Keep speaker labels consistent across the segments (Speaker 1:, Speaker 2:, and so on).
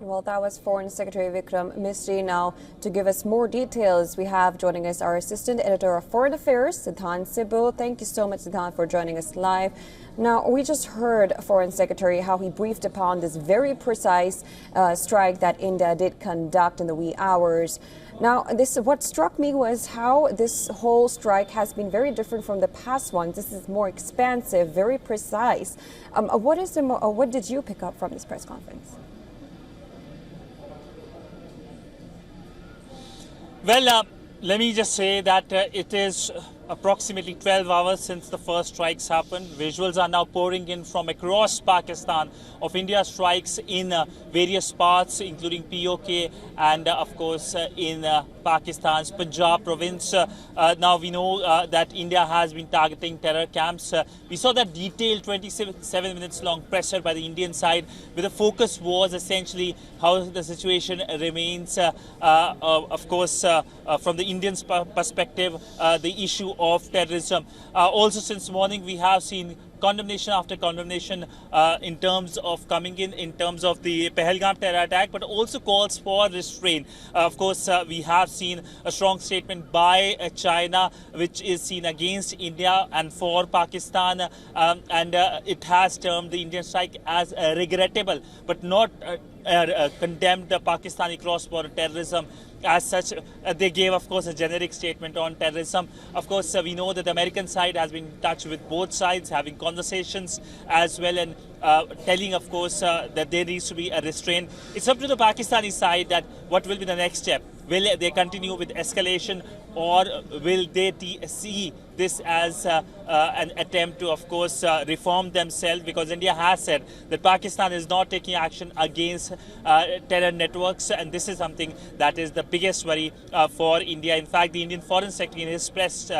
Speaker 1: Well, that was Foreign Secretary Vikram Misri. Now, to give us more details, we have joining us our Assistant Editor of Foreign Affairs, Siddhant Sibbu. Thank you so much, Siddhant, for joining us live. Now, we just heard Foreign Secretary how he briefed upon this very precise strike that India did conduct in the wee hours. Now, what struck me was how this whole strike has been very different from the past ones. This is more expansive, very precise. What did you pick up from this press conference?
Speaker 2: Well, let me just say that it is approximately 12 hours since the first strikes happened. Visuals are now pouring in from across Pakistan of India's strikes in various parts, including POK and, of course, in Pakistan's Punjab province. Now we know that India has been targeting terror camps. We saw that detailed 27 minutes long presser by the Indian side, where the focus was essentially how the situation remains, of course, from the Indian perspective, the issue of terrorism. Also, since morning, we have seen condemnation after condemnation in terms of coming in terms of the Pahalgam terror attack, but also calls for restraint. Of course, we have seen a strong statement by China, which is seen against India and for Pakistan, and it has termed the Indian strike as regrettable, but not condemned the Pakistani cross-border terrorism. As such, they gave, of course, a generic statement on terrorism. Of course, we know that the American side has been in touch with both sides, having conversations as well, and telling, of course, that there needs to be a restraint. It's up to the Pakistani side that what will be the next step. Will they continue with escalation, or will they see this as an attempt to, of course, reform themselves? Because India has said that Pakistan is not taking action against terror networks, and this is something that is the biggest worry for India. In fact, the Indian Foreign Secretary in his press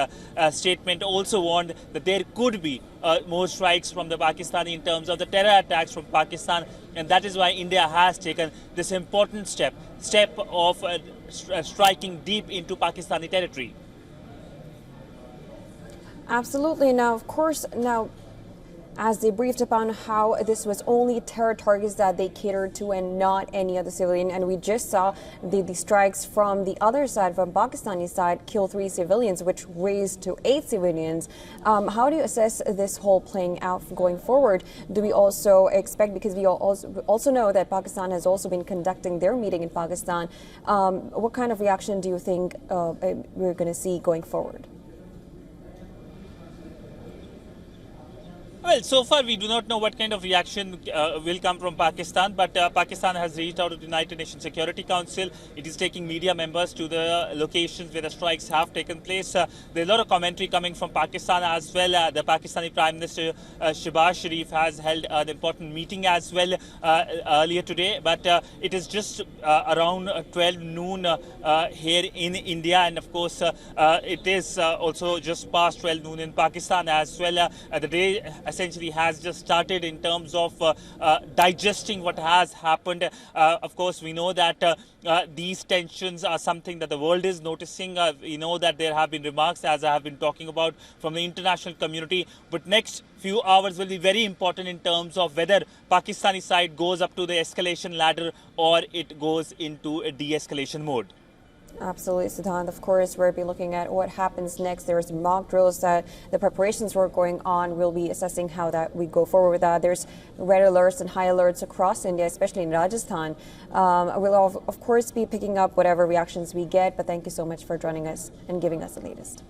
Speaker 2: statement also warned that there could be more strikes from the Pakistani in terms of the terror attacks from Pakistan, and that is why India has taken this important step of striking deep into Pakistani territory.
Speaker 1: Absolutely. Now, of course, as they briefed upon how this was only terror targets that they catered to and not any other civilian. And we just saw the strikes from the other side, from Pakistani side, kill 3 civilians, which raised to 8 civilians. How do you assess this whole playing out going forward? Do we also expect, because we also know that Pakistan has also been conducting their meeting in Pakistan, what kind of reaction do you think we're going to see going forward?
Speaker 2: Well, so far we do not know what kind of reaction will come from Pakistan, but Pakistan has reached out to the United Nations Security Council. It is taking media members to the locations where the strikes have taken place. There's a lot of commentary coming from Pakistan as well. The Pakistani Prime Minister Shehbaz Sharif has held an important meeting as well earlier today, but it is just around 12 noon here in India, and of course it is also just past 12 noon in Pakistan as well. The day essentially has just started in terms of digesting what has happened. Of course, we know that these tensions are something that the world is noticing. We know that there have been remarks, as I have been talking about, from the international community. But next few hours will be very important in terms of whether Pakistani side goes up to the escalation ladder or it goes into a de-escalation mode.
Speaker 1: Absolutely, Siddhant. Of course, we'll be looking at what happens next. There's mock drills that the preparations were going on. We'll be assessing how that we go forward with that. There's red alerts and high alerts across India, especially in Rajasthan. We'll, of course, be picking up whatever reactions we get. But thank you so much for joining us and giving us the latest.